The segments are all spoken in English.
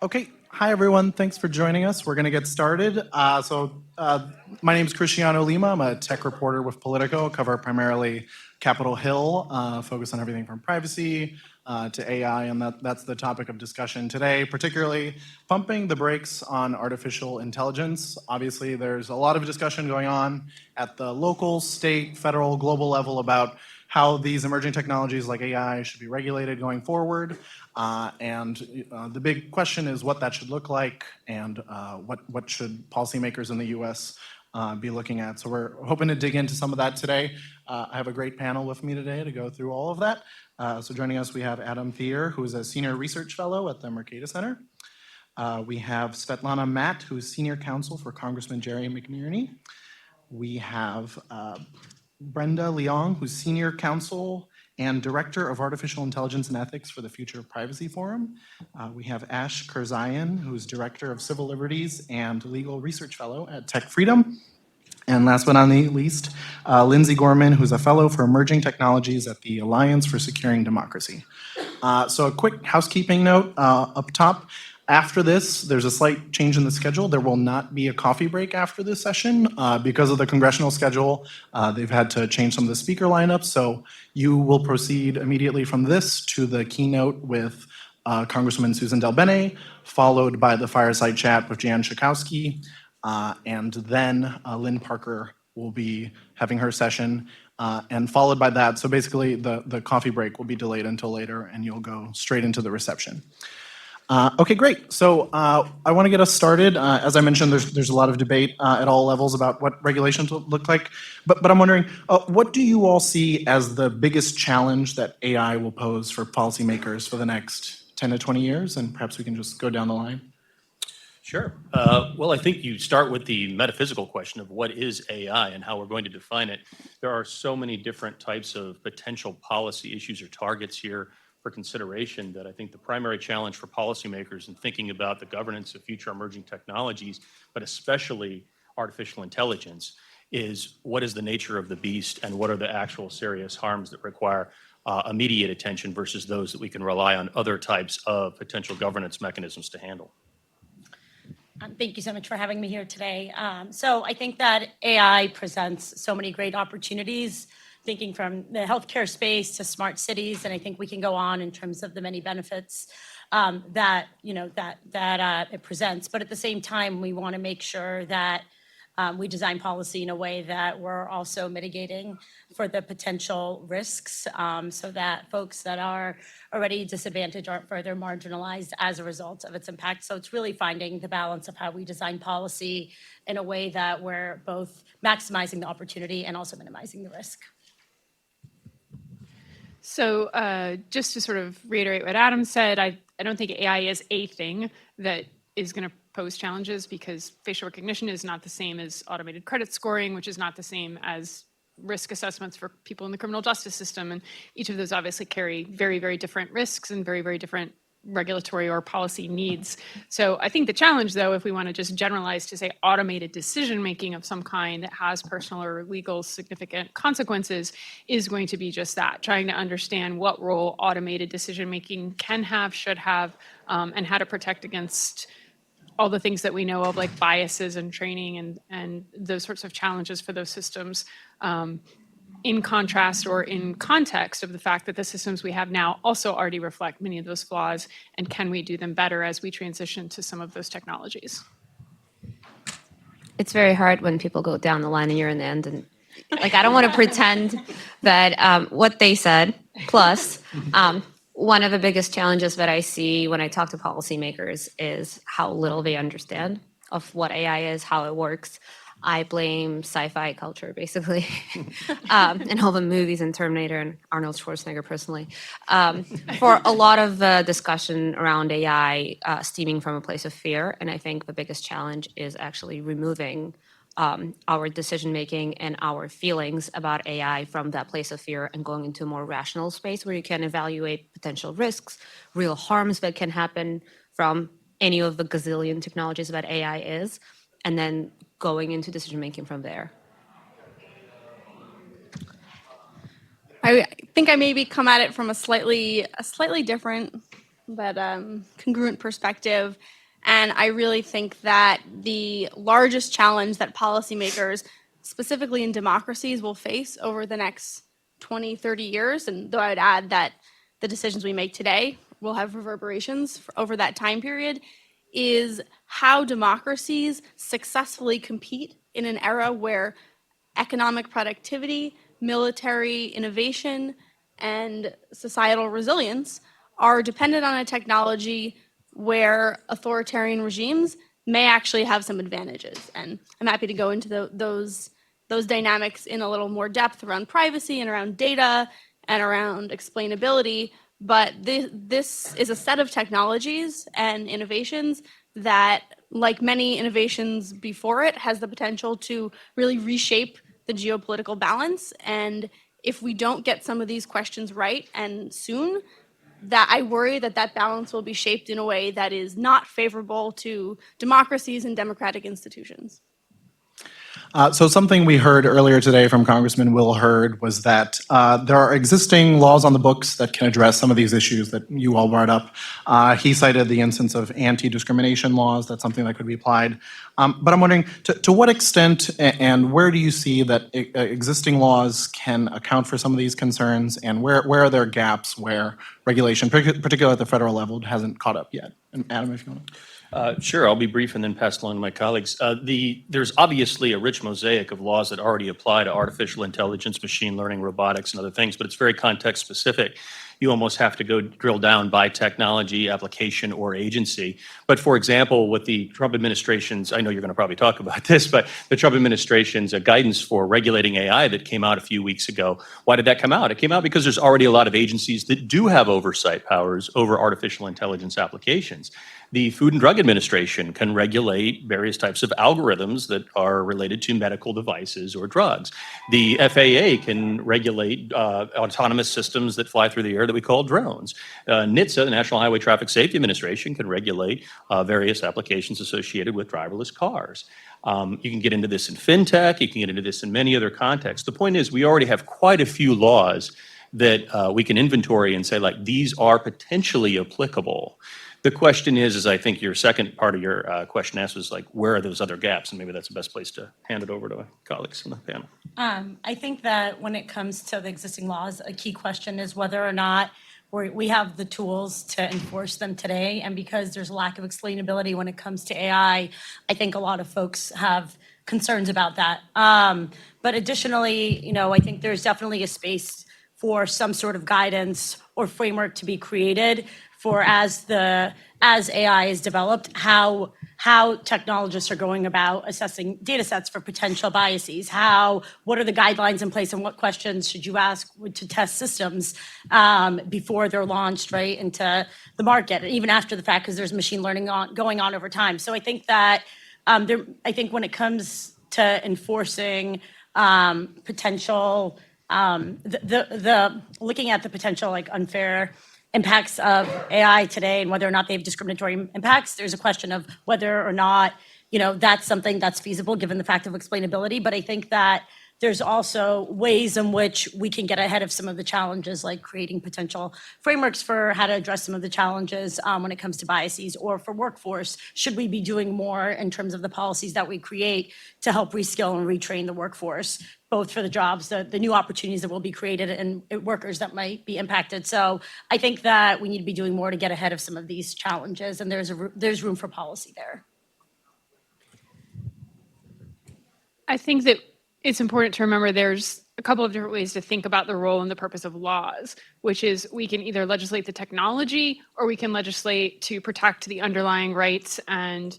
Okay, hi everyone. Thanks for joining us. We're going to get started. My name is Cristiano Lima. I'm a tech reporter with Politico. I cover primarily Capitol Hill, focus on everything from privacy to AI, and that's the topic of discussion today, particularly pumping the brakes on artificial intelligence. Obviously, there's a lot of discussion going on at the local, state, federal, global level about how these emerging technologies like AI should be regulated going forward. The big question is what that should look like and what should policymakers in the US be looking at. So we're hoping to dig into some of that today. I have a great panel with me today to go through all of that. So joining us, we have Adam Thierer, who is a senior research fellow at the Mercatus Center. We have Svetlana Matt, who is senior counsel for Congressman Jerry McNerney. We have Brenda Leong, who's senior counsel and Director of Artificial Intelligence and Ethics for the Future of Privacy Forum. We have Ashkhen Kazaryan, who's Director of Civil Liberties and Legal Research Fellow at TechFreedom. And last but not least, Lindsay Gorman, who's a Fellow for Emerging Technologies at the Alliance for Securing Democracy. So a quick housekeeping note up top. After this, there's a slight change in the schedule. There will not be a coffee break after this session. Because of the congressional schedule, they've had to change some of the speaker lineups. So you will proceed immediately from this to the keynote with Congresswoman Susan DelBene, followed by the fireside chat with Jan Schakowsky, and then Lynn Parker will be having her session, and followed by that. So basically, the coffee break will be delayed until later, and you'll go straight into the reception. Okay, great. So I want to get us started. As I mentioned, there's a lot of debate at all levels about what regulations will look like. But I'm wondering, what do you all see as the biggest challenge that AI will pose for policymakers for the next 10 to 20 years? And perhaps we can just go down the line. Sure. Well, I think you start with the metaphysical question of what is AI and how we're going to define it. There are so many different types of potential policy issues or targets here for consideration that I think the primary challenge for policymakers in thinking about the governance of future emerging technologies, but especially artificial intelligence, is what is the nature of the beast and what are the actual serious harms that require immediate attention versus those that we can rely on other types of potential governance mechanisms to handle. Thank you so much for having me here today. So I think that AI presents so many great opportunities, thinking from the healthcare space to smart cities, and I think we can go on in terms of the many benefits that it presents. But at the same time, we want to make sure that we design policy in a way that we're also mitigating for the potential risks, so that folks that are already disadvantaged aren't further marginalized as a result of its impact. So it's really finding the balance of how we design policy in a way that we're both maximizing the opportunity and also minimizing the risk. So just to sort of reiterate what Adam said, I don't think AI is a thing that is going to pose challenges, because facial recognition is not the same as automated credit scoring, which is not the same as risk assessments for people in the criminal justice system. And each of those obviously carry very, very different risks and very, very different regulatory or policy needs. So I think the challenge, though, if we want to just generalize to say automated decision-making of some kind that has personal or legal significant consequences, is going to be just that, trying to understand what role automated decision-making can have, should have, and how to protect against all the things that we know of, like biases and training and those sorts of challenges for those systems, in contrast or in context of the fact that the systems we have now also already reflect many of those flaws, and can we do them better as we transition to some of those technologies? It's very hard when people go down the line and you're in the end, and like, I don't want to pretend that what they said, plus one of the biggest challenges that I see when I talk to policymakers is how little they understand of what AI is, how it works. I blame sci-fi culture, basically, and all the movies and Terminator and Arnold Schwarzenegger personally, for a lot of the discussion around AI stemming from a place of fear. And I think the biggest challenge is actually removing our decision-making and our feelings about AI from that place of fear and going into a more rational space where you can evaluate potential risks, real harms that can happen from any of the gazillion technologies that AI is, and then going into decision-making from there. I think I maybe come at it from a slightly different but congruent perspective. And I really think that the largest challenge that policymakers, specifically in democracies, will face over the next 20, 30 years, and though I would add that the decisions we make today will have reverberations over that time period, is how democracies successfully compete in an era where economic productivity, military innovation, and societal resilience are dependent on a technology where authoritarian regimes may actually have some advantages. And I'm happy to go into those dynamics in a little more depth around privacy and around data and around explainability. But this is a set of technologies and innovations that, like many innovations before it, has the potential to really reshape the geopolitical balance. And if we don't get some of these questions right and soon, that I worry that that balance will be shaped in a way that is not favorable to democracies and democratic institutions. So something we heard earlier today from Congressman Will Hurd was that there are existing laws on the books that can address some of these issues that you all brought up. He cited the instance of anti-discrimination laws. That's something that could be applied. But I'm wondering, to what extent and where do you see that existing laws can account for some of these concerns, and where are there gaps where regulation, particularly at the federal level, hasn't caught up yet? And Adam, if you want to. Sure, I'll be brief and then pass it along to my colleagues. There's obviously a rich mosaic of laws that already apply to artificial intelligence, machine learning, robotics, and other things, but it's very context specific. You almost have to go drill down by technology, application, or agency. But for example, with the Trump administration's, I know you're going to probably talk about this, but the Trump administration's guidance for regulating AI that came out a few weeks ago, why did that come out? It came out because there's already a lot of agencies that do have oversight powers over artificial intelligence applications. The Food and Drug Administration can regulate various types of algorithms that are related to medical devices or drugs. The FAA can regulate autonomous systems that fly through the air that we call drones. NHTSA, the National Highway Traffic Safety Administration, can regulate various applications associated with driverless cars. You can get into this in fintech, you can get into this in many other contexts. The point is, we already have quite a few laws that we can inventory and say, like, these are potentially applicable. The question is I think your second part of your question asked was, like, where are those other gaps? And maybe that's the best place to hand it over to my colleagues on the panel. I think that when it comes to the existing laws, a key question is whether or not we have the tools to enforce them today. And because there's a lack of explainability when it comes to AI, I think a lot of folks have concerns about that. But additionally, I think there's definitely a space for some sort of guidance or framework to be created for as AI is developed, how technologists are going about assessing data sets for potential biases, what are the guidelines in place and what questions should you ask to test systems before they're launched right into the market, even after the fact, because there's machine learning going on over time. So I think that I think when it comes to enforcing potential, looking at the potential like unfair impacts of AI today and whether or not they have discriminatory impacts, there's a question of whether or not, that's something that's feasible given the fact of explainability. But I think that there's also ways in which we can get ahead of some of the challenges, like creating potential frameworks for how to address some of the challenges when it comes to biases, or for workforce, should we be doing more in terms of the policies that we create to help reskill and retrain the workforce, both for the jobs, the new opportunities that will be created and workers that might be impacted. So I think that we need to be doing more to get ahead of some of these challenges, and there's room for policy there. I think that it's important to remember there's a couple of different ways to think about the role and the purpose of laws, which is we can either legislate the technology or we can legislate to protect the underlying rights and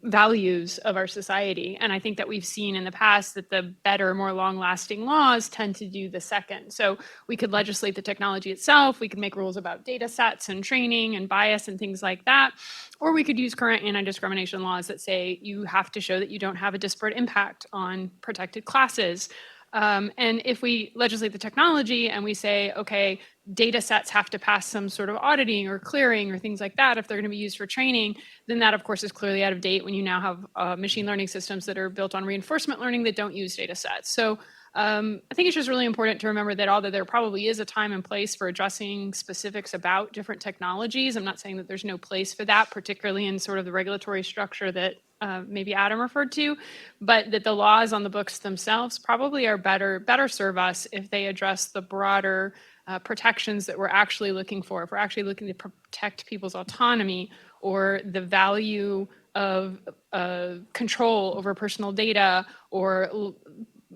values of our society. And I think that we've seen in the past that the better, more long-lasting laws tend to do the second. So we could legislate the technology itself, we could make rules about data sets and training and bias and things like that, or we could use current anti-discrimination laws that say you have to show that you don't have a disparate impact on protected classes. And if we legislate the technology and we say, okay, data sets have to pass some sort of auditing or clearing or things like that if they're going to be used for training, then that, of course, is clearly out of date when you now have machine learning systems that are built on reinforcement learning that don't use data sets. So I think it's just really important to remember that although there probably is a time and place for addressing specifics about different technologies, I'm not saying that there's no place for that, particularly in sort of the regulatory structure that maybe Adam referred to, but that the laws on the books themselves probably are better serve us if they address the broader protections that we're actually looking for. If we're actually looking to protect people's autonomy or the value of control over personal data or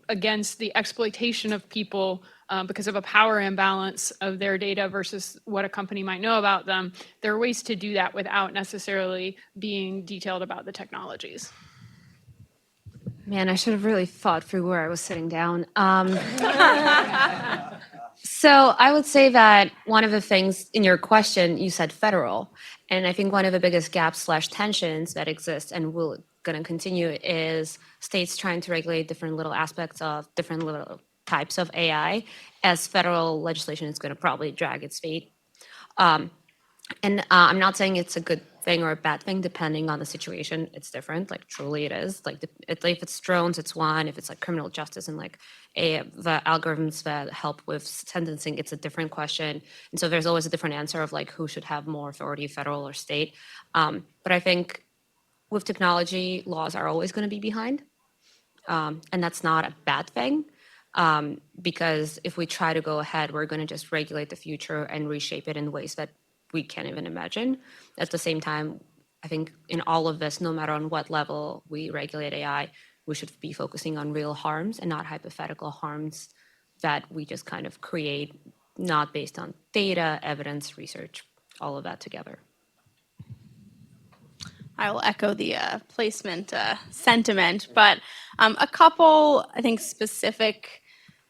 against the exploitation of people because of a power imbalance of their data versus what a company might know about them, there are ways to do that without necessarily being detailed about the technologies. Man, I should have really thought through where I was sitting down. So I would say that one of the things in your question, you said federal. And I think one of the biggest gaps/tensions that exist and will going to continue is states trying to regulate different little aspects of different little types of AI, as federal legislation is going to probably drag its feet. And I'm not saying it's a good thing or a bad thing, depending on the situation. It's different, like truly it is. Like if it's drones, it's one. If it's like criminal justice and like the algorithms that help with sentencing, it's a different question. And so there's always a different answer of like who should have more authority, federal or state. But I think with technology, laws are always going to be behind. And that's not a bad thing. Because if we try to go ahead, we're going to just regulate the future and reshape it in ways that we can't even imagine. At the same time, I think in all of this, no matter on what level we regulate AI, we should be focusing on real harms and not hypothetical harms that we just kind of create, not based on data, evidence, research, all of that together. I will echo the placement sentiment, but a couple, I think, specific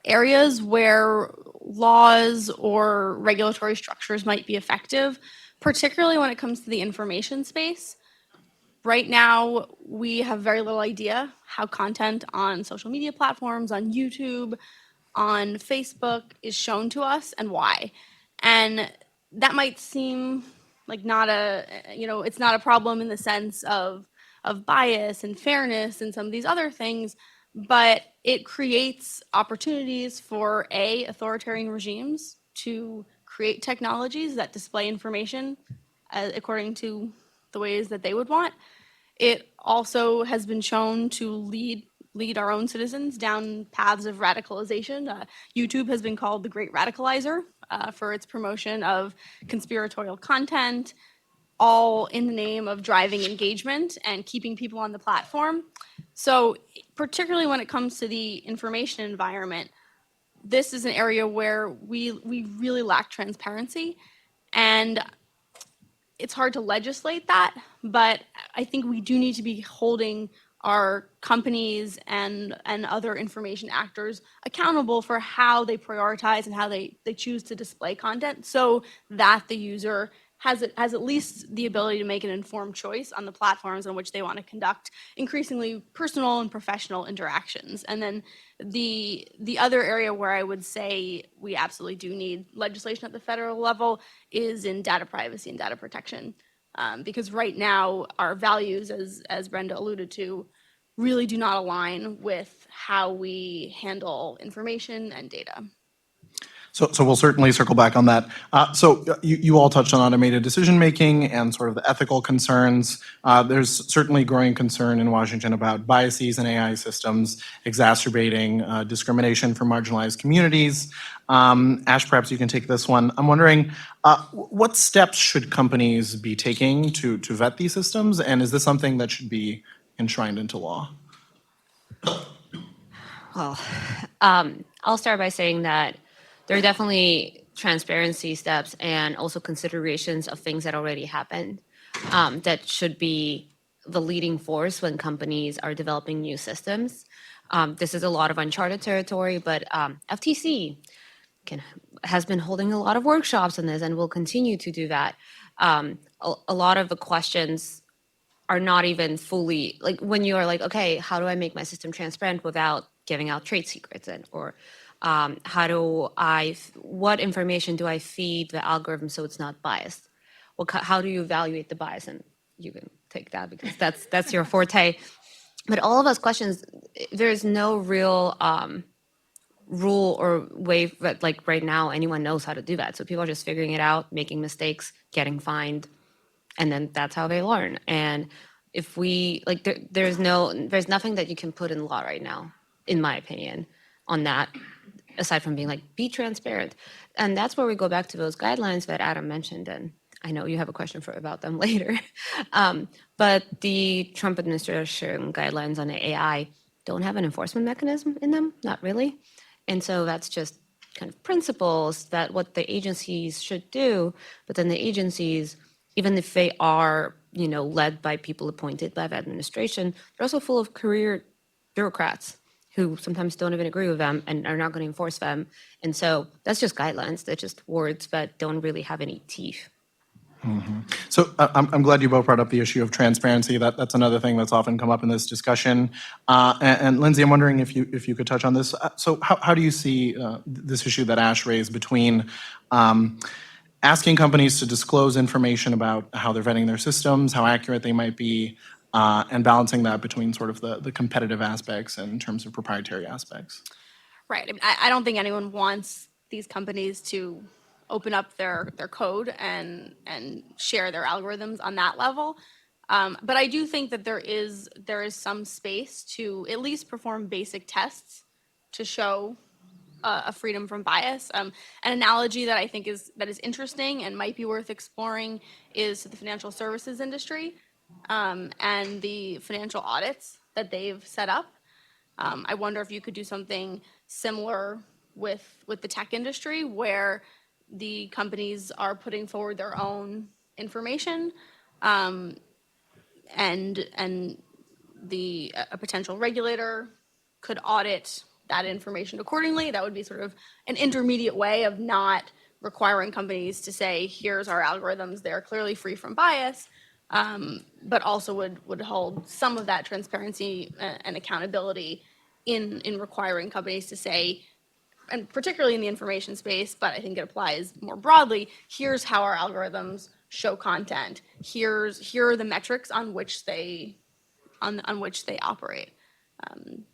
areas where laws or regulatory structures might be effective, particularly when it comes to the information space. Right now, we have very little idea how content on social media platforms, on YouTube, on Facebook is shown to us and why. And that might seem like not a, it's not a problem in the sense of bias and fairness and some of these other things, but it creates opportunities for authoritarian regimes to create technologies that display information according to the ways that they would want. It also has been shown to lead our own citizens down paths of radicalization. YouTube has been called the great radicalizer for its promotion of conspiratorial content, all in the name of driving engagement and keeping people on the platform. So particularly when it comes to the information environment, this is an area where we really lack transparency, and it's hard to legislate that, but I think we do need to be holding our companies and other information actors accountable for how they prioritize and how they choose to display content so that the user has at least the ability to make an informed choice on the platforms on which they want to conduct increasingly personal and professional interactions. And then the other area where I would say we absolutely do need legislation at the federal level is in data privacy and data protection. Because right now our values, as Brenda alluded to, really do not align with how we handle information and data. So we'll certainly circle back on that. So you all touched on automated decision-making and sort of the ethical concerns. There's certainly growing concern in Washington about biases in AI systems exacerbating discrimination for marginalized communities. Ash, perhaps you can take this one. I'm wondering, what steps should companies be taking to vet these systems? And is this something that should be enshrined into law? Well, I'll start by saying that there are definitely transparency steps and also considerations of things that already happened that should be the leading force when companies are developing new systems. This is a lot of uncharted territory, but FTC has been holding a lot of workshops on this and will continue to do that. A lot of the questions are not even fully, like when you are like, okay, how do I make my system transparent without giving out trade secrets or what information do I feed the algorithm so it's not biased? How do you evaluate the bias? And you can take that because that's your forte. But all of those questions, there's no real rule or way that like right now anyone knows how to do that. So people are just figuring it out, making mistakes, getting fined, and then that's how they learn. And if we like, there's nothing that you can put in law right now, in my opinion, on that, aside from being like, be transparent. And that's where we go back to those guidelines that Adam mentioned. And I know you have a question about them later. But the Trump administration guidelines on the AI don't have an enforcement mechanism in them, not really. And so that's just kind of principles that what the agencies should do. But then the agencies, even if they are, led by people appointed by the administration, they're also full of career bureaucrats who sometimes don't even agree with them and are not going to enforce them. And so that's just guidelines. They're just words that don't really have any teeth. So I'm glad you both brought up the issue of transparency. That's another thing that's often come up in this discussion. And Lindsay, I'm wondering if you could touch on this. So how do you see this issue that Ash raised between asking companies to disclose information about how they're vetting their systems, how accurate they might be, and balancing that between sort of the competitive aspects and in terms of proprietary aspects? Right. I mean, I don't think anyone wants these companies to open up their code and share their algorithms on that level. But I do think that there is some space to at least perform basic tests to show a freedom from bias. An analogy that I think is interesting and might be worth exploring is the financial services industry and the financial audits that they've set up. I wonder if you could do something similar with the tech industry, where the companies are putting forward their own information, and a potential regulator could audit that information accordingly. That would be sort of an intermediate way of not requiring companies to say, here's our algorithms, they're clearly free from bias, but also would hold some of that transparency and accountability in requiring companies to say, and particularly in the information space, but I think it applies more broadly, here's how our algorithms show content. Here are the metrics on which they operate.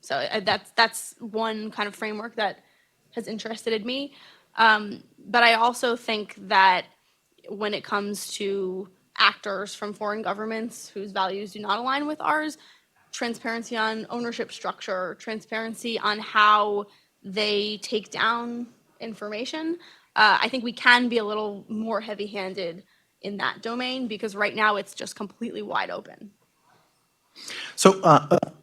So that's one kind of framework that has interested me. But I also think that when it comes to actors from foreign governments whose values do not align with ours, transparency on ownership structure, transparency on how they take down information. I think we can be a little more heavy-handed in that domain, because right now it's just completely wide open. So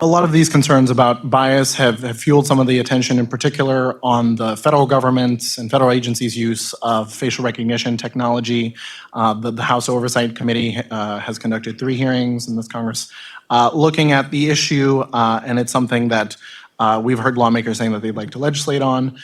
a lot of these concerns about bias have fueled some of the attention, in particular on the federal government's and federal agencies' use of facial recognition technology. The House Oversight Committee has conducted 3 hearings in this Congress looking at the issue, and it's something that we've heard lawmakers saying that they'd like to legislate on.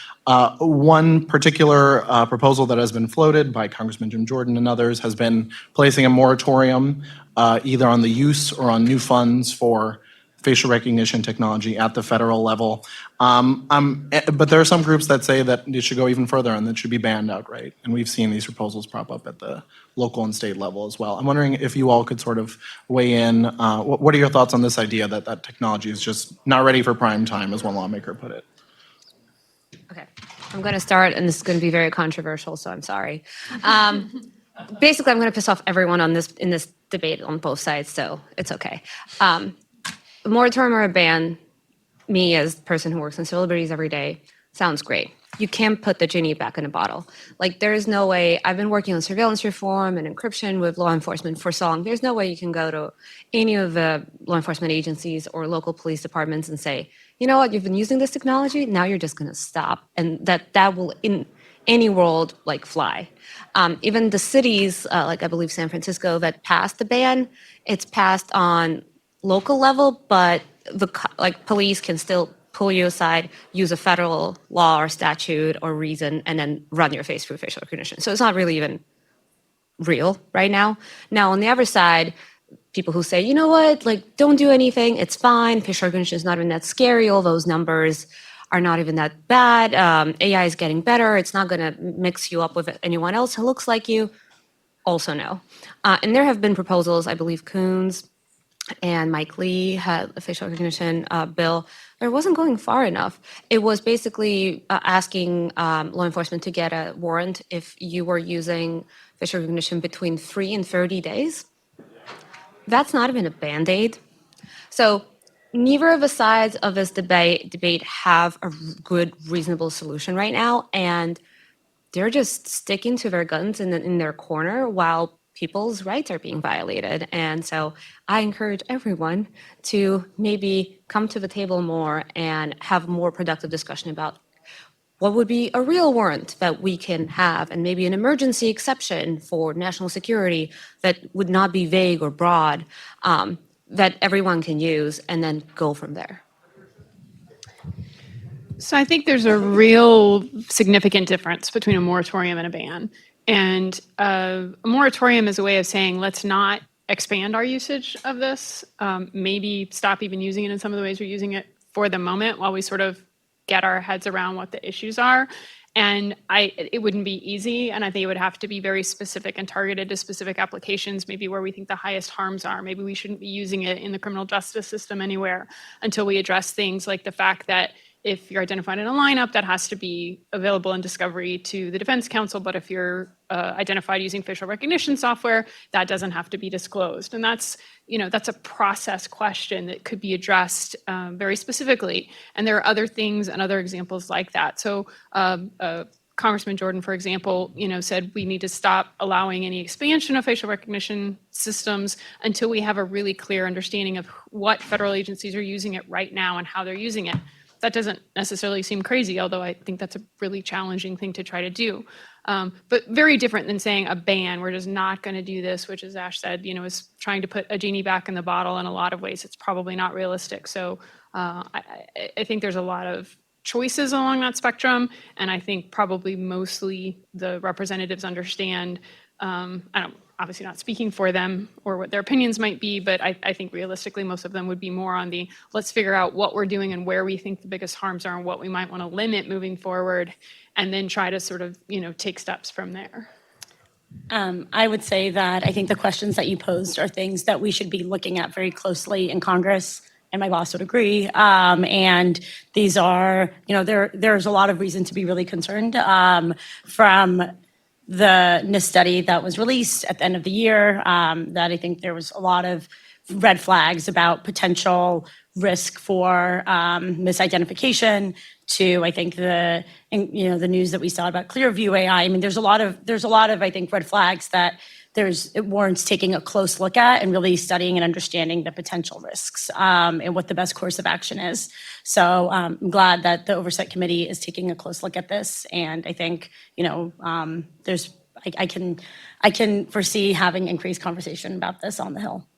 One particular proposal that has been floated by Congressman Jim Jordan and others has been placing a moratorium either on the use or on new funds for facial recognition technology at the federal level. But there are some groups that say that it should go even further and that it should be banned outright. And we've seen these proposals prop up at the local and state level as well. I'm wondering if you all could sort of weigh in. What are your thoughts on this idea that that technology is just not ready for prime time, as one lawmaker put it? Okay, I'm going to start, and this is going to be very controversial, so I'm sorry. Basically, I'm going to piss off everyone in this debate on both sides, so it's okay. A moratorium or a ban, me as a person who works in civil liberties every day, sounds great. You can't put the genie back in a bottle. Like, there is no way. I've been working on surveillance reform and encryption with law enforcement for so long. There's no way you can go to any of the law enforcement agencies or local police departments and say, you know what, you've been using this technology, now you're just going to stop. And that will, in any world, like, fly. Even the cities, like I believe San Francisco, that passed the ban, it's passed on local level, but police can still pull you aside, use a federal law or statute or reason, and then run your face through facial recognition. So it's not really even real right now. Now, on the other side, people who say, you know what, like, don't do anything, it's fine, facial recognition is not even that scary, all those numbers are not even that bad, AI is getting better, it's not gonna mix you up with anyone else who looks like you, also no. And there have been proposals, I believe Coons and Mike Lee had a facial recognition bill, but it wasn't going far enough. It was basically asking law enforcement to get a warrant if you were using facial recognition between 3 and 30 days. That's not even a Band-Aid. So neither of the sides of this debate have a good, reasonable solution right now, and they're just sticking to their guns in their corner while people's rights are being violated. And so I encourage everyone to maybe come to the table more and have more productive discussion about what would be a real warrant that we can have, and maybe an emergency exception for national security that would not be vague or broad, that everyone can use, and then go from there. So I think there's a real significant difference between a moratorium and a ban. And a moratorium is a way of saying, let's not expand our usage of this, maybe stop even using it in some of the ways we're using it for the moment while we sort of get our heads around what the issues are. And it wouldn't be easy, and I think it would have to be very specific and targeted to specific applications, maybe where we think the highest harms are. Maybe we shouldn't be using it in the criminal justice system anywhere until we address things like the fact that if you're identified in a lineup, that has to be available in discovery to the defense counsel. But if you're identified using facial recognition software, that doesn't have to be disclosed. And that's a process question that could be addressed very specifically. And there are other things and other examples like that. So Congressman Jordan, for example, said we need to stop allowing any expansion of facial recognition systems until we have a really clear understanding of what federal agencies are using it right now and how they're using it. That doesn't necessarily seem crazy, although I think that's a really challenging thing to try to do. But very different than saying a ban. We're just not going to do this, which, as Ash said, is trying to put a genie back in the bottle. In a lot of ways, it's probably not realistic. So I think there's a lot of choices along that spectrum, and I think probably mostly the representatives understand. I'm obviously not speaking for them or what their opinions might be, but I think realistically most of them would be more on the let's figure out what we're doing and where we think the biggest harms are and what we might want to limit moving forward, and then try to sort of take steps from there. I would say that I think the questions that you posed are things that we should be looking at very closely in Congress, and my boss would agree. And these are, there's a lot of reason to be really concerned from the NIST study that was released at the end of the year, that I think there was a lot of red flags about potential risk for misidentification, to I think the news that we saw about Clearview AI. I mean, there's a lot of I think red flags that it warrants taking a close look at and really studying and understanding the potential risks and what the best course of action is. So I'm glad that the Oversight Committee is taking a close look at this, and I think I can foresee having increased conversation about this on the Hill.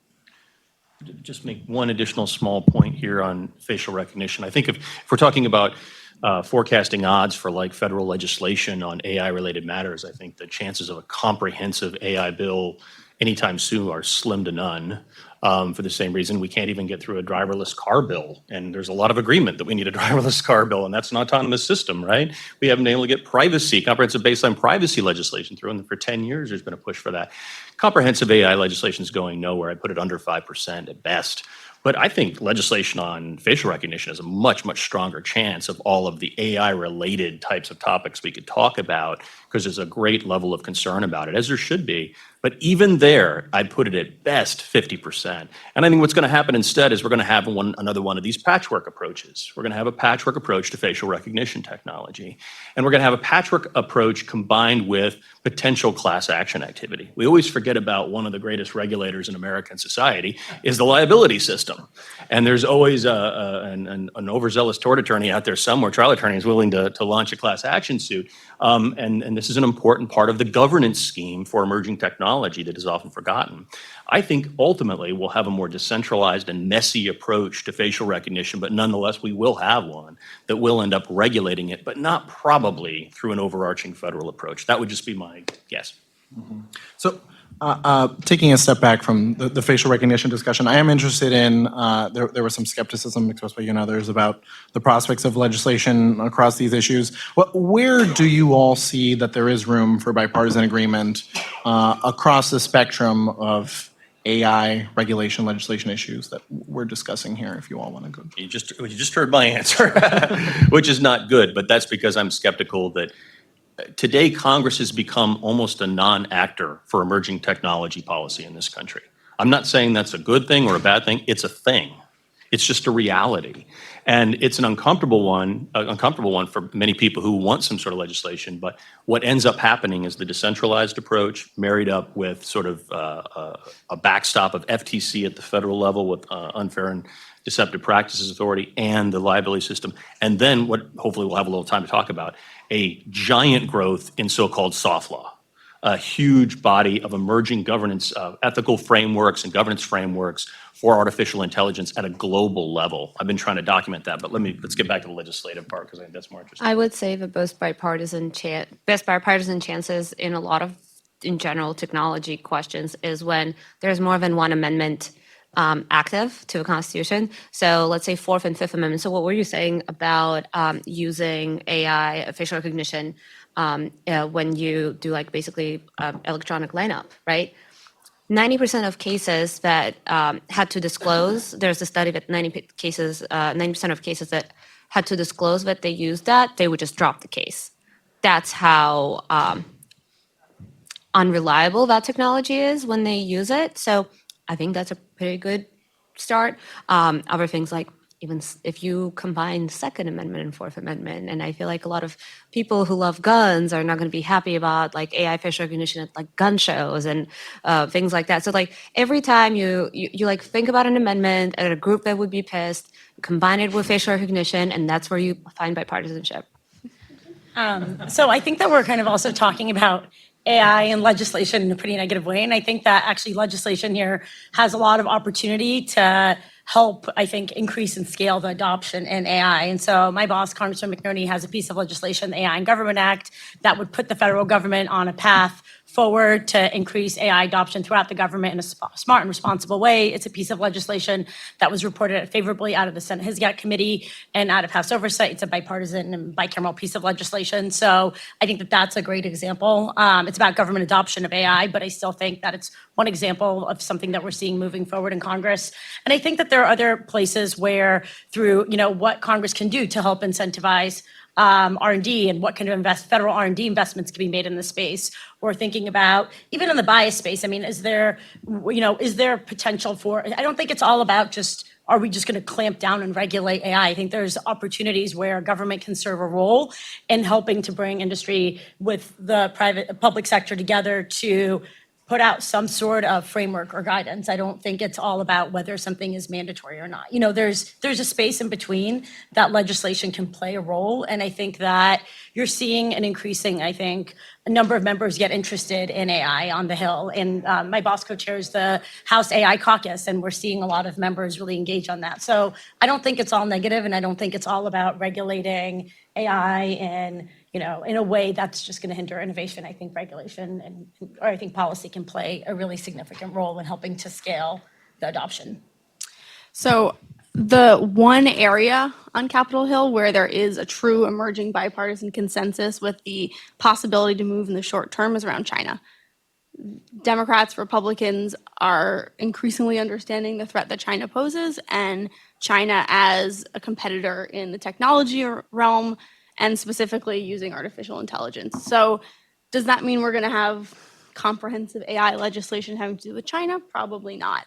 Just make one additional small point here on facial recognition. I think if we're talking about forecasting odds for like federal legislation on AI-related matters, I think the chances of a comprehensive AI bill anytime soon are slim to none. For the same reason, we can't even get through a driverless car bill. And there's a lot of agreement that we need a driverless car bill, and that's an autonomous system, right? We haven't been able to get comprehensive baseline privacy legislation through, and for 10 years, there's been a push for that. Comprehensive AI legislation is going nowhere. I put it under 5% at best. But I think legislation on facial recognition has a much, much stronger chance of all of the AI-related types of topics we could talk about, because there's a great level of concern about it, as there should be. But even there, I'd put it at best 50%. And I think what's going to happen instead is we're going to have another one of these patchwork approaches. We're going to have a patchwork approach to facial recognition technology. And we're going to have a patchwork approach combined with potential class action activity. We always forget about one of the greatest regulators in American society is the liability system. And there's always an overzealous tort attorney out there somewhere, trial attorney, is willing to launch a class action suit. And this is an important part of the governance scheme for emerging technology that is often forgotten. I think ultimately we'll have a more decentralized and messy approach to facial recognition, but nonetheless we will have one that will end up regulating it, but not probably through an overarching federal approach. That would just be my guess. Mm-hmm. So taking a step back from the facial recognition discussion, I am interested in, there was some skepticism expressed by you and others about the prospects of legislation across these issues. Where do you all see that there is room for bipartisan agreement across the spectrum of AI regulation legislation issues that we're discussing here, if you all want to go. You just heard my answer, which is not good, but that's because I'm skeptical that today Congress has become almost a non-actor for emerging technology policy in this country. I'm not saying that's a good thing or a bad thing. It's a thing. It's just a reality. And it's an uncomfortable one for many people who want some sort of legislation. But what ends up happening is the decentralized approach married up with sort of a backstop of FTC at the federal level with unfair and deceptive practices authority and the liability system. And then what hopefully we'll have a little time to talk about, a giant growth in so-called soft law. A huge body of emerging governance, ethical frameworks and governance frameworks for artificial intelligence at a global level. I've been trying to document that, but let's get back to the legislative part because I think that's more interesting. I would say the best bipartisan chances in a lot of, in general, technology questions is when there's more than one amendment active to a constitution. So let's say Fourth and Fifth Amendment. So what were you saying about using AI, facial recognition, when you do like basically electronic lineup, right? 90% of cases that had to disclose, there's a study that 90% of cases that had to disclose that they used that, they would just drop the case. That's how unreliable that technology is when they use it. So I think that's a pretty good start. Other things like even if you combine Second Amendment and Fourth Amendment, and I feel like a lot of people who love guns are not going to be happy about like AI facial recognition at like gun shows and things like that. So like every time you like think about an amendment at a group that would be pissed, combine it with facial recognition, and that's where you find bipartisanship. So I think that we're kind of also talking about AI and legislation in a pretty negative way. And I think that actually legislation here has a lot of opportunity to help, I think, increase and scale the adoption in AI. And so my boss, Congressman McNerney, has a piece of legislation, the AI and Government Act, that would put the federal government on a path forward to increase AI adoption throughout the government in a smart and responsible way. It's a piece of legislation that was reported favorably out of the Senate Hizgat Committee and out of House Oversight. It's a bipartisan and bicameral piece of legislation. So I think that that's a great example. It's about government adoption of AI, but I still think that it's one example of something that we're seeing moving forward in Congress. And I think that there are other places where through, what Congress can do to help incentivize R&D and what kind of federal R&D investments can be made in this space. Or thinking about even in the bias space. I mean, is there potential for? I don't think it's all about just are we just going to clamp down and regulate AI? I think there's opportunities where government can serve a role in helping to bring industry with the public sector together to put out some sort of framework or guidance. I don't think it's all about whether something is mandatory or not. There's a space in between that legislation can play a role. And I think that you're seeing an increasing, a number of members get interested in AI on the Hill. And my boss co-chairs the House AI caucus, and we're seeing a lot of members really engage on that. So I don't think it's all negative, and I don't think it's all about regulating AI and in a way that's just going to hinder innovation. I think regulation or I think policy can play a really significant role in helping to scale the adoption. So the one area on Capitol Hill where there is a true emerging bipartisan consensus with the possibility to move in the short term is around China. Democrats, Republicans are increasingly understanding the threat that China poses and China as a competitor in the technology realm and specifically using artificial intelligence. So does that mean we're going to have comprehensive AI legislation having to do with China? Probably not.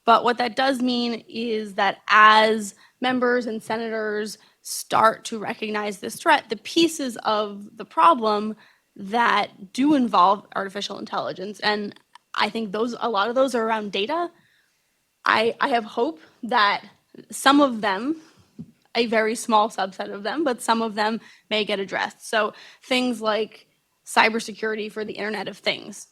But what that does mean is that as members and senators start to recognize this threat, the pieces of the problem that do involve artificial intelligence, and I think a lot of those are around data. I have hope that some of them, a very small subset of them, but some of them may get addressed. So things like cybersecurity for the Internet of Things.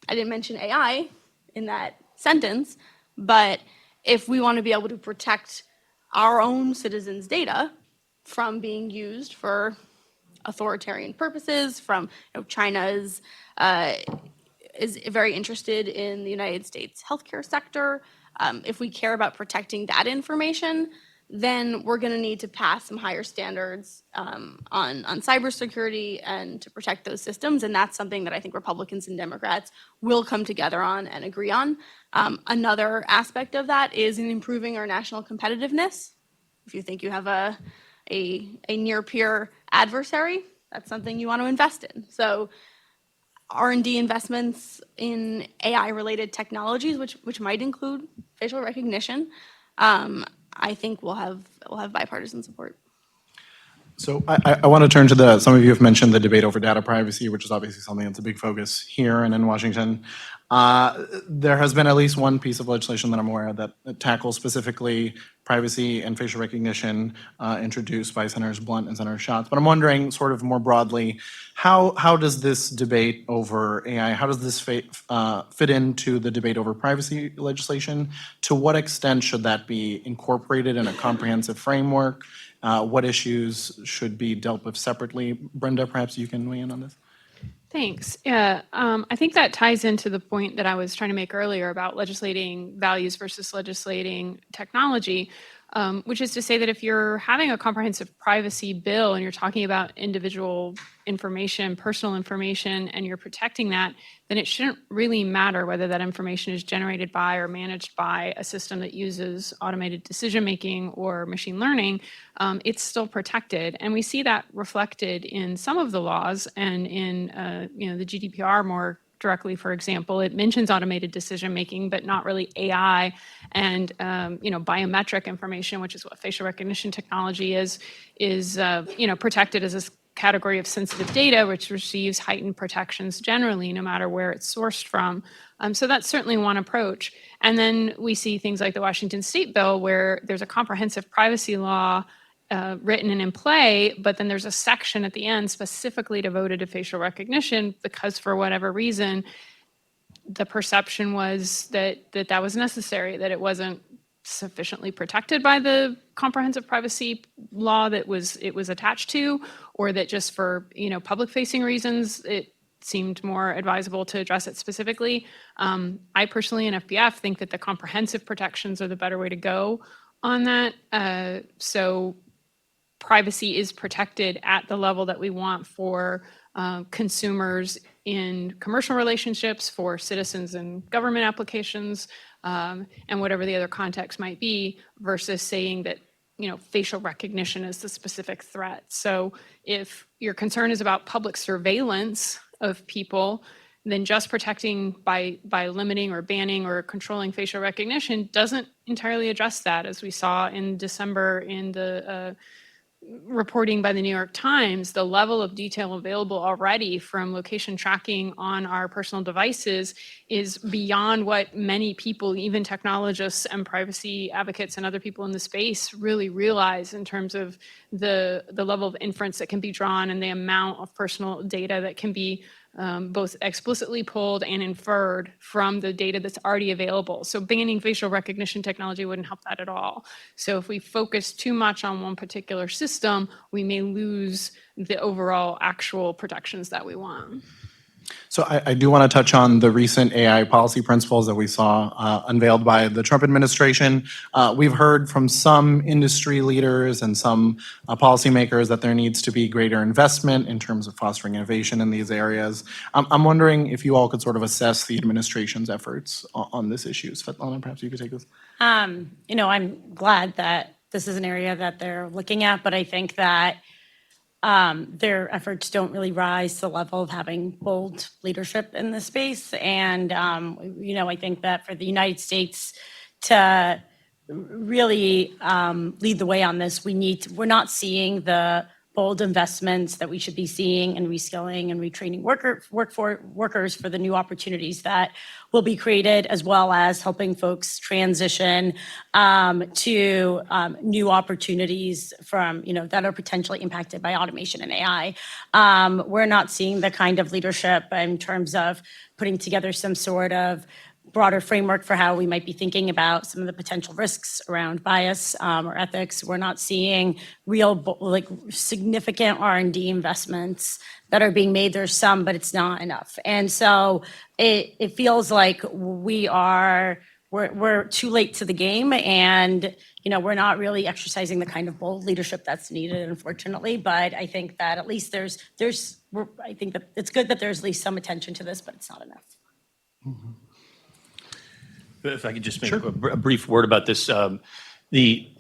I didn't mention AI in that sentence, but if we want to be able to protect our own citizens' data from being used for authoritarian purposes, from China is very interested in the United States healthcare sector. If we care about protecting that information, then we're going to need to pass some higher standards on cybersecurity and to protect those systems. And that's something that I think Republicans and Democrats will come together on and agree on. Another aspect of that is in improving our national competitiveness. If you think you have a near peer adversary, that's something you want to invest in. So R&D investments in AI-related technologies, which might include facial recognition, I think we'll have bipartisan support. So I want to turn to some of you have mentioned the debate over data privacy, which is obviously something that's a big focus here and in Washington. There has been at least one piece of legislation that I'm aware of that tackles specifically privacy and facial recognition introduced by Senators Blunt and Senator Schatz. But I'm wondering sort of more broadly, how does this debate over AI, how does this fit into the debate over privacy legislation? To what extent should that be incorporated in a comprehensive framework? What issues should be dealt with separately? Brenda, perhaps you can weigh in on this. Thanks. Yeah, I think that ties into the point that I was trying to make earlier about legislating values versus legislating technology, which is to say that if you're having a comprehensive privacy bill and you're talking about individual information, personal information, and you're protecting that, then it shouldn't really matter whether that information is generated by or managed by a system that uses automated decision-making or machine learning. It's still protected. And we see that reflected in some of the laws and in the GDPR more directly. For example, it mentions automated decision-making, but not really AI and biometric information, which is what facial recognition technology is protected as a category of sensitive data, which receives heightened protections generally, no matter where it's sourced from. So that's certainly one approach. And then we see things like the Washington State bill, where there's a comprehensive privacy law written and in play, but then there's a section at the end specifically devoted to facial recognition because for whatever reason, the perception was that was necessary, that it wasn't sufficiently protected by the comprehensive privacy law that it was attached to, or that just for public-facing reasons it seemed more advisable to address it specifically. I personally in FBF think that the comprehensive protections are the better way to go on that. So privacy is protected at the level that we want for consumers in commercial relationships, for citizens in government applications, and whatever the other context might be, versus saying that facial recognition is the specific threat. So if your concern is about public surveillance of people, then just protecting by limiting or banning or controlling facial recognition doesn't entirely address that, as we saw in December in the reporting by the New York Times. The level of detail available already from location tracking on our personal devices is beyond what many people, even technologists and privacy advocates and other people in the space, really realize in terms of the level of inference that can be drawn and the amount of personal data that can be both explicitly pulled and inferred from the data that's already available. So banning facial recognition technology wouldn't help that at all. So if we focus too much on one particular system, we may lose the overall actual protections that we want. So I do want to touch on the recent AI policy principles that we saw unveiled by the Trump administration. We've heard from some industry leaders and some policymakers that there needs to be greater investment in terms of fostering innovation in these areas. I'm wondering if you all could sort of assess the administration's efforts on this issue. Svetlana, perhaps you could take this. I'm glad that this is an area that they're looking at, but I think that their efforts don't really rise to the level of having bold leadership in this space. And, I think that for the United States to really lead the way on this, we're not seeing the bold investments that we should be seeing in reskilling and retraining workers for the new opportunities that will be created, as well as helping folks transition to new opportunities from, that are potentially impacted by automation and AI. We're not seeing the kind of leadership in terms of putting together some sort of broader framework for how we might be thinking about some of the potential risks around bias or ethics. We're not seeing real, significant R&D investments that are being made. There's some, but it's not enough. And so it feels like we are we're too late to the game, and we're not really exercising the kind of bold leadership that's needed, unfortunately. But I think that at least I think that it's good that there's at least some attention to this, but it's not enough. If I could just make a brief word about this.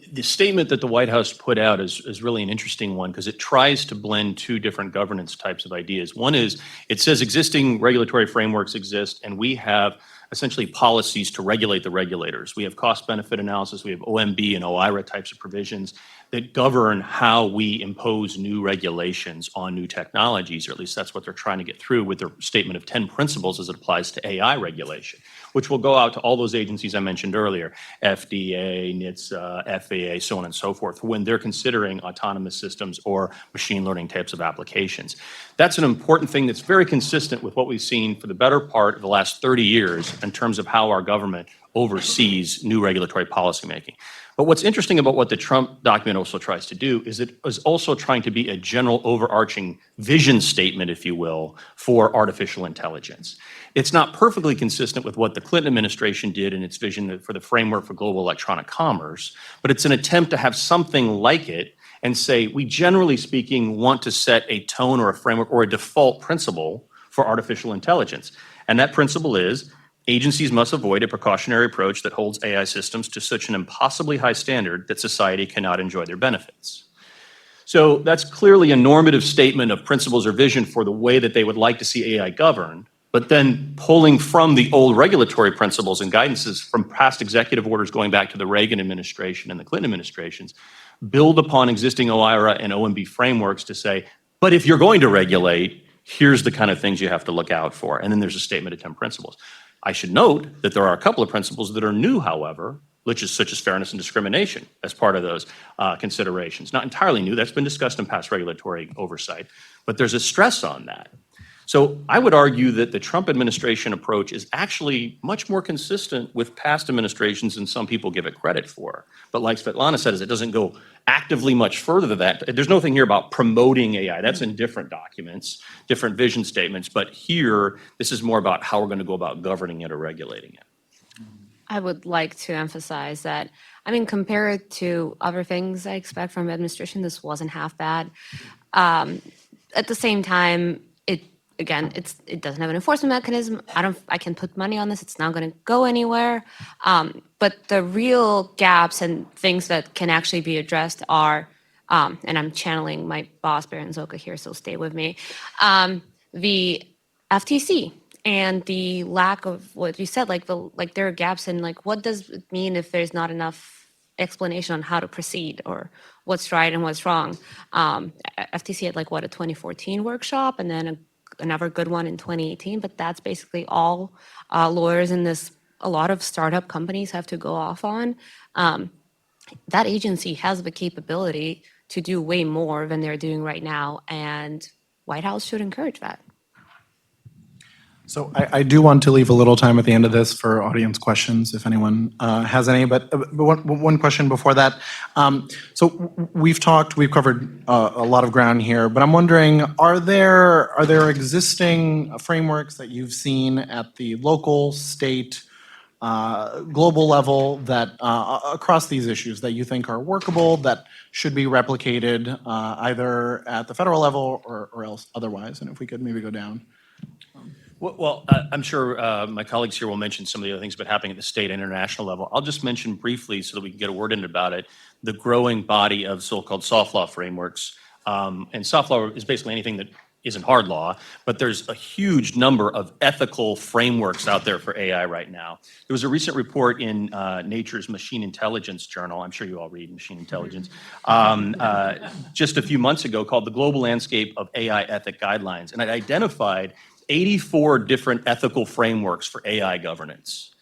The statement that the White House put out is really an interesting one because it tries to blend two different governance types of ideas. One is it says existing regulatory frameworks exist, and we have essentially policies to regulate the regulators. We have cost-benefit analysis, we have OMB and OIRA types of provisions that govern how we impose new regulations on new technologies, or at least that's what they're trying to get through with their statement of 10 principles as it applies to AI regulation, which will go out to all those agencies I mentioned earlier, FDA, NHTSA, FAA, so on and so forth, when they're considering autonomous systems or machine learning types of applications. That's an important thing that's very consistent with what we've seen for the better part of the last 30 years in terms of how our government oversees new regulatory policymaking. But what's interesting about what the Trump document also tries to do is it is also trying to be a general overarching vision statement, if you will, for artificial intelligence. It's not perfectly consistent with what the Clinton administration did in its vision for the framework for global electronic commerce, but it's an attempt to have something like it and say, we generally speaking want to set a tone or a framework or a default principle for artificial intelligence. And that principle is agencies must avoid a precautionary approach that holds AI systems to such an impossibly high standard that society cannot enjoy their benefits. So that's clearly a normative statement of principles or vision for the way that they would like to see AI governed, but then pulling from the old regulatory principles and guidances from past executive orders going back to the Reagan administration and the Clinton administrations, build upon existing OIRA and OMB frameworks to say, but if you're going to regulate, here's the kind of things you have to look out for. And then there's a statement of 10 principles. I should note that there are a couple of principles that are new, however, such as fairness and discrimination as part of those considerations. Not entirely new, that's been discussed in past regulatory oversight, but there's a stress on that. So I would argue that the Trump administration approach is actually much more consistent with past administrations than some people give it credit for. But like Svetlana said, it doesn't go actively much further than that. There's nothing here about promoting AI. That's in different documents, different vision statements. But here, this is more about how we're going to go about governing it or regulating it. I would like to emphasize that, compared to other things I expect from administration, this wasn't half bad. At the same time, it doesn't have an enforcement mechanism. I can put money on this. It's not going to go anywhere. But the real gaps and things that can actually be addressed are, and I'm channeling my boss, Baron Zoka here, so stay with me, the FTC and the lack of what you said, there are gaps in what does it mean if there's not enough explanation on how to proceed or what's right and what's wrong. FTC had a 2014 workshop and then another good one in 2018, but that's basically all lawyers in a lot of startup companies have to go off on. That agency has the capability to do way more than they're doing right now, and White House should encourage that. So I do want to leave a little time at the end of this for audience questions, if anyone has any. But one question before that. So we've covered a lot of ground here, but I'm wondering, are there existing frameworks that you've seen at the local, state, global level that across these issues that you think are workable, that should be replicated either at the federal level or else otherwise? And if we could maybe go down. Well, I'm sure my colleagues here will mention some of the other things that are happening at the state and international level. I'll just mention briefly so that we can get a word in about it, the growing body of so-called soft law frameworks. And soft law is basically anything that isn't hard law, but there's a huge number of ethical frameworks out there for AI right now. There was a recent report in Nature's Machine Intelligence Journal, I'm sure you all read machine intelligence, just a few months ago called The Global Landscape of AI Ethic Guidelines. And it identified 84 different ethical frameworks for AI governance.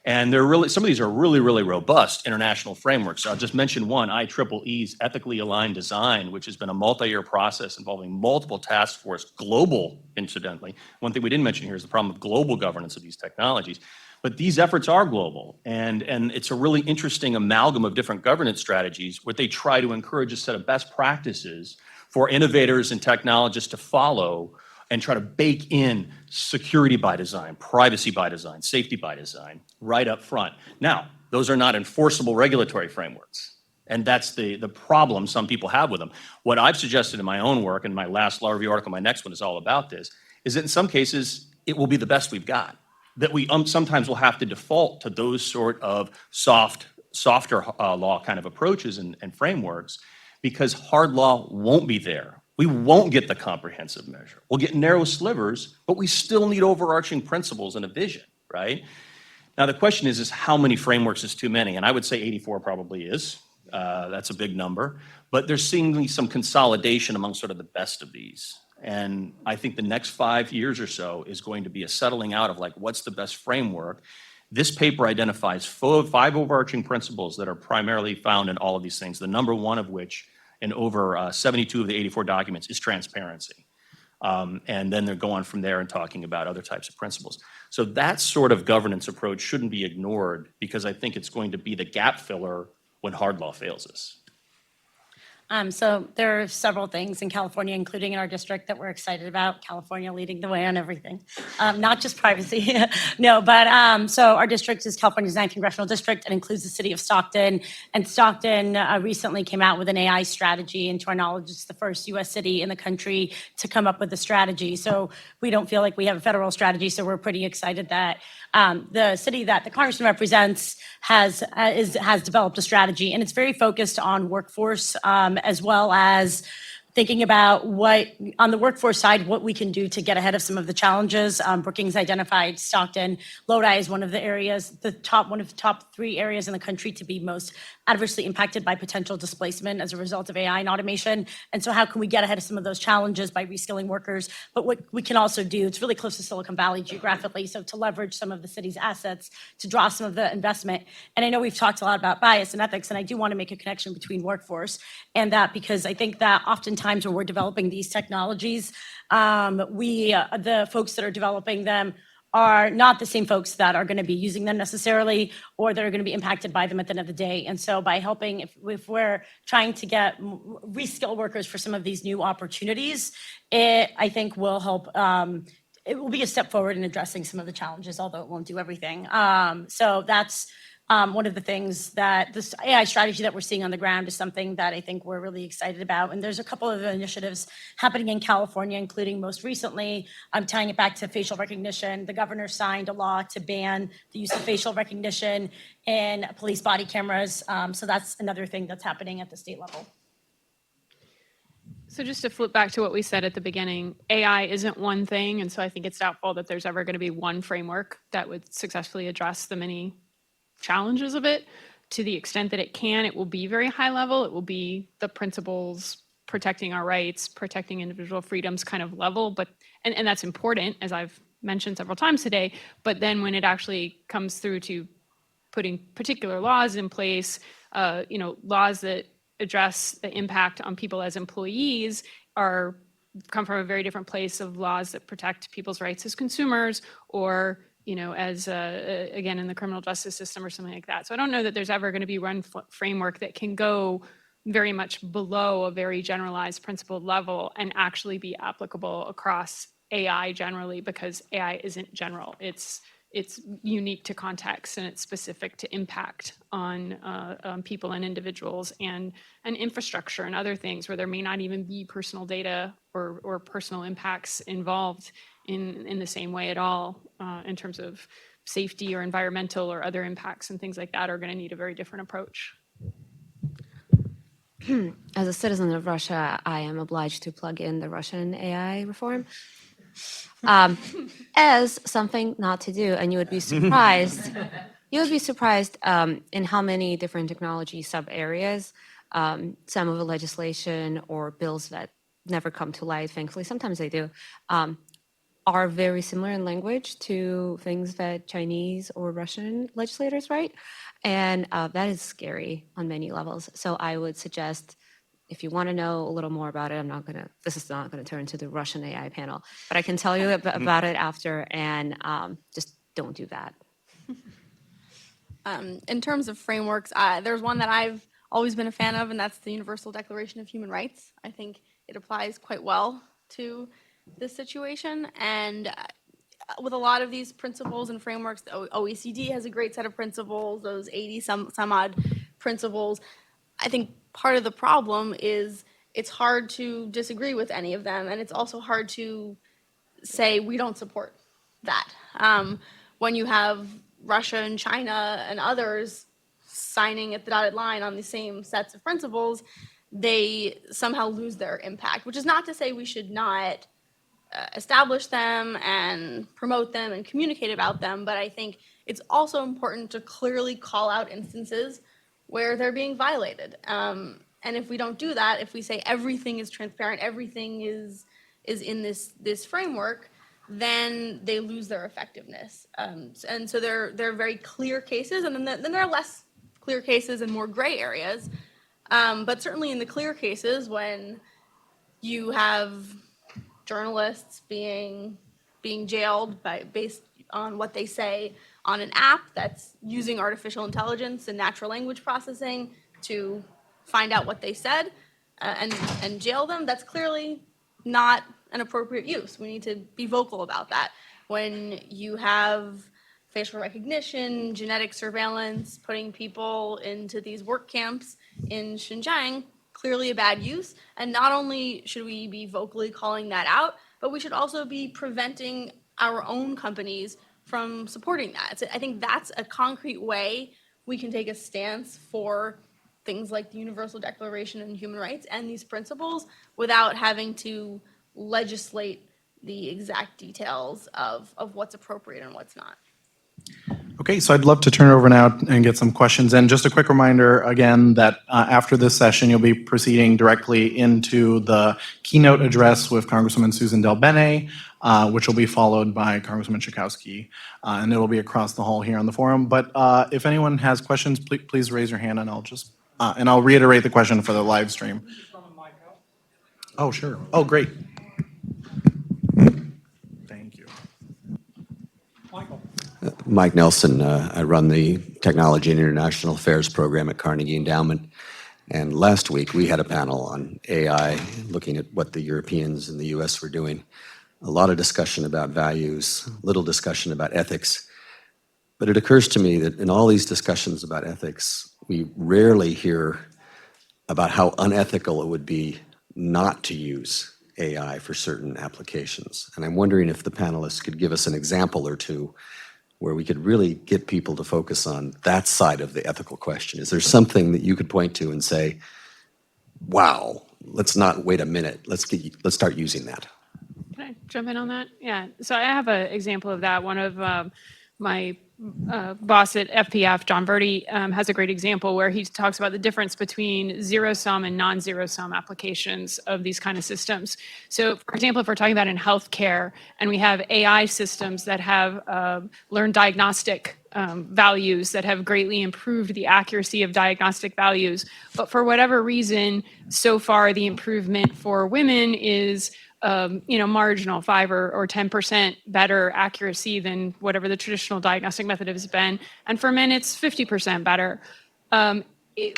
And some of these are really, really robust international frameworks. So I'll just mention one, IEEE's Ethically Aligned Design, which has been a multi-year process involving multiple task force, global, incidentally. One thing we didn't mention here is the problem of global governance of these technologies. But these efforts are global, and it's a really interesting amalgam of different governance strategies where they try to encourage a set of best practices for innovators and technologists to follow and try to bake in security by design, privacy by design, safety by design right up front. Now, those are not enforceable regulatory frameworks. And that's the problem some people have with them. What I've suggested in my own work, and my last law review article, my next one is all about this, is that in some cases, it will be the best we've got. That we sometimes will have to default to those sort of softer law kind of approaches and frameworks, because hard law won't be there. We won't get the comprehensive measure. We'll get narrow slivers, but we still need overarching principles and a vision, right? Now, the question is how many frameworks is too many? And I would say 84 probably is. That's a big number. But there's seemingly some consolidation among sort of the best of these. And I think the next 5 years or so is going to be a settling out of like, what's the best framework? This paper identifies 5 overarching principles that are primarily found in all of these things, the number one of which in over 72 of the 84 documents is transparency. And then they're going from there and talking about other types of principles. So that sort of governance approach shouldn't be ignored, because I think it's going to be the gap filler when hard law fails us. So there are several things in California, including in our district, that we're excited about. California leading the way on everything, not just privacy. No, but so our district is California's 9th congressional district and includes the city of Stockton. And Stockton recently came out with an AI strategy. And to our knowledge, it's the first U.S. city in the country to come up with a strategy. So we don't feel like we have a federal strategy. So we're pretty excited that the city that the Congressman represents has developed a strategy, and it's very focused on workforce, as well as thinking about what, on the workforce side, what we can do to get ahead of some of the challenges. Brookings identified Stockton, Lodi is one of the areas, one of the top 3 areas in the country to be most adversely impacted by potential displacement as a result of AI and automation. And so how can we get ahead of some of those challenges by reskilling workers? But what we can also do, it's really close to Silicon Valley geographically, so to leverage some of the city's assets to draw some of the investment. And I know we've talked a lot about bias and ethics, and I do want to make a connection between workforce and that, because I think that oftentimes when we're developing these technologies, the folks that are developing them are not the same folks that are going to be using them necessarily, or that are going to be impacted by them at the end of the day. And so by helping, if we're trying to get reskill workers for some of these new opportunities, it, I think, will help. It will be a step forward in addressing some of the challenges, although it won't do everything. So that's one of the things that this AI strategy that we're seeing on the ground is something that I think we're really excited about. And there's a couple of initiatives happening in California, including most recently, I'm tying it back to facial recognition. The governor signed a law to ban the use of facial recognition in police body cameras. So that's another thing that's happening at the state level. So just to flip back to what we said at the beginning, AI isn't one thing. And so I think it's doubtful that there's ever going to be one framework that would successfully address the many challenges of it. To the extent that it can, it will be very high level. It will be the principles protecting our rights, protecting individual freedoms kind of level. But and that's important, as I've mentioned several times today. But then when it actually comes through to putting particular laws in place, laws that address the impact on people as employees come from a very different place of laws that protect people's rights as consumers, or as again in the criminal justice system or something like that. So I don't know that there's ever going to be one framework that can go very much below a very generalized principled level and actually be applicable across AI generally, because AI isn't general. It's unique to context, and it's specific to impact on people and individuals and infrastructure and other things where there may not even be personal data or personal impacts involved in the same way at all, in terms of safety or environmental or other impacts and things like that are going to need a very different approach. As a citizen of Russia, I am obliged to plug in the Russian AI reform as something not to do, and you would be surprised. You would be surprised in how many different technology sub areas some of the legislation or bills that never come to light. Thankfully, sometimes they do. Are very similar in language to things that Chinese or Russian legislators write. And that is scary on many levels. So I would suggest, if you want to know a little more about it, this is not going to turn into the Russian AI panel, but I can tell you about it after, and just don't do that. In terms of frameworks, there's one that I've always been a fan of, and that's the Universal Declaration of Human Rights. I think it applies quite well to this situation. And with a lot of these principles and frameworks, the OECD has a great set of principles, those 80 some odd principles. I think part of the problem is it's hard to disagree with any of them, and it's also hard to say we don't support that. When you have Russia and China and others signing at the dotted line on the same sets of principles, they somehow lose their impact, which is not to say we should not establish them and promote them and communicate about them, but I think it's also important to clearly call out instances where they're being violated. And if we don't do that, if we say everything is transparent, everything is in this framework, then they lose their effectiveness. And so there are very clear cases, and then there are less clear cases and more gray areas. But certainly in the clear cases, when you have journalists being jailed based on what they say on an app that's using artificial intelligence and natural language processing to find out what they said and jail them, that's clearly not an appropriate use. We need to be vocal about that. When you have facial recognition, genetic surveillance, putting people into these work camps in Xinjiang, clearly a bad use. And not only should we be vocally calling that out, but we should also be preventing our own companies from supporting that. So I think that's a concrete way we can take a stance for things like the Universal Declaration of Human Rights and these principles without having to legislate the exact details of what's appropriate and what's not. Okay, so I'd love to turn it over now and get some questions in. Just a quick reminder, again, that after this session, you'll be proceeding directly into the keynote address with Congresswoman Susan Del Bene, which will be followed by Congressman Schakowsky, and it will be across the hall here on the forum. But if anyone has questions, please raise your hand, and I'll reiterate the question for the live stream. Oh, sure. Oh, great. Thank you. Mike Nelson. I run the Technology and International Affairs program at Carnegie Endowment. And last week we had a panel on AI, looking at what the Europeans and the US were doing. A lot of discussion about values, little discussion about ethics. But it occurs to me that in all these discussions about ethics, we rarely hear about how unethical it would be not to use AI for certain applications. And I'm wondering if the panelists could give us an example or two where we could really get people to focus on that side of the ethical question. Is there something that you could point to and say, wow, let's not wait a minute, let's start using that? Can I jump in on that? Yeah. So I have an example of that. One of my boss at FPF, John Verdi, has a great example where he talks about the difference between zero-sum and non-zero-sum applications of these kind of systems. So, for example, if we're talking about in healthcare and we have AI systems that have learned diagnostic values that have greatly improved the accuracy of diagnostic values, but for whatever reason, so far the improvement for women is marginal, 5 or 10% better accuracy than whatever the traditional diagnostic method has been. And for men, it's 50% better.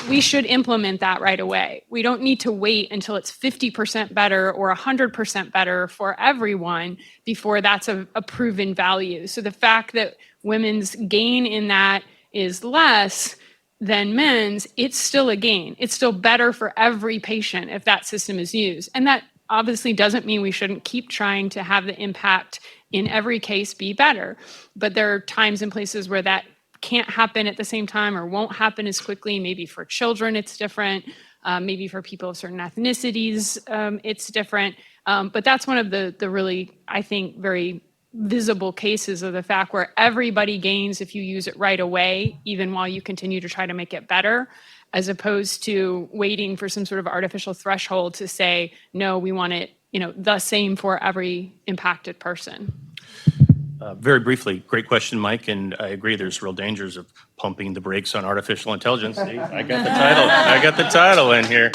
We should implement that right away. We don't need to wait until it's 50% better or 100% better for everyone before that's a proven value. So the fact that women's gain in that is less than men's, it's still a gain. It's still better for every patient if that system is used. And that obviously doesn't mean we shouldn't keep trying to have the impact in every case be better. But there are times and places where that can't happen at the same time or won't happen as quickly. Maybe for children it's different. Maybe for people of certain ethnicities it's different. But that's one of the really, I think, very visible cases of the fact where everybody gains if you use it right away, even while you continue to try to make it better, as opposed to waiting for some sort of artificial threshold to say, no, we want it, the same for every impacted person. Very briefly, great question, Mike, and I agree there's real dangers of pumping the brakes on artificial intelligence. See, I got the title in here.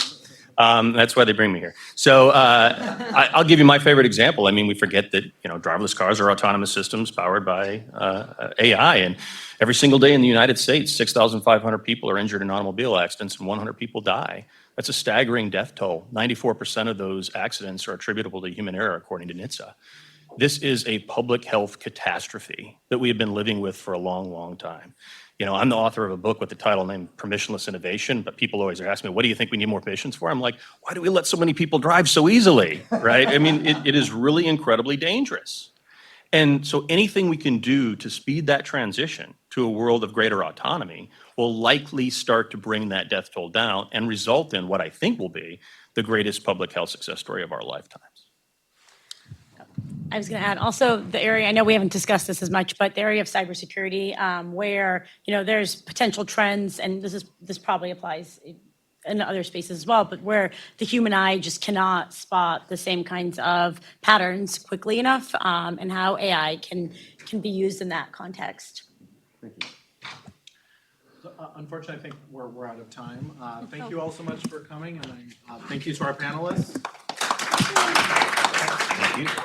That's why they bring me here. So I'll give you my favorite example. I mean, we forget that, driverless cars are autonomous systems powered by AI. And every single day in the United States, 6,500 people are injured in automobile accidents and 100 people die. That's a staggering death toll. 94% of those accidents are attributable to human error, according to NHTSA. This is a public health catastrophe that we have been living with for a long, long time. I'm the author of a book with the title named Permissionless Innovation, but people always ask me, what do you think we need more patience for? I'm like, why do we let so many people drive so easily, right? I mean, it is really incredibly dangerous. And so anything we can do to speed that transition to a world of greater autonomy will likely start to bring that death toll down and result in what I think will be the greatest public health success story of our lifetimes. I was going to add also the area, I know we haven't discussed this as much, but the area of cybersecurity where, there's potential trends, and this probably applies in other spaces as well, but where the human eye just cannot spot the same kinds of patterns quickly enough, and how AI can be used in that context. Thank you. So, unfortunately, I think we're out of time. Thank you all so much for coming, and thank you to our panelists. Thank you.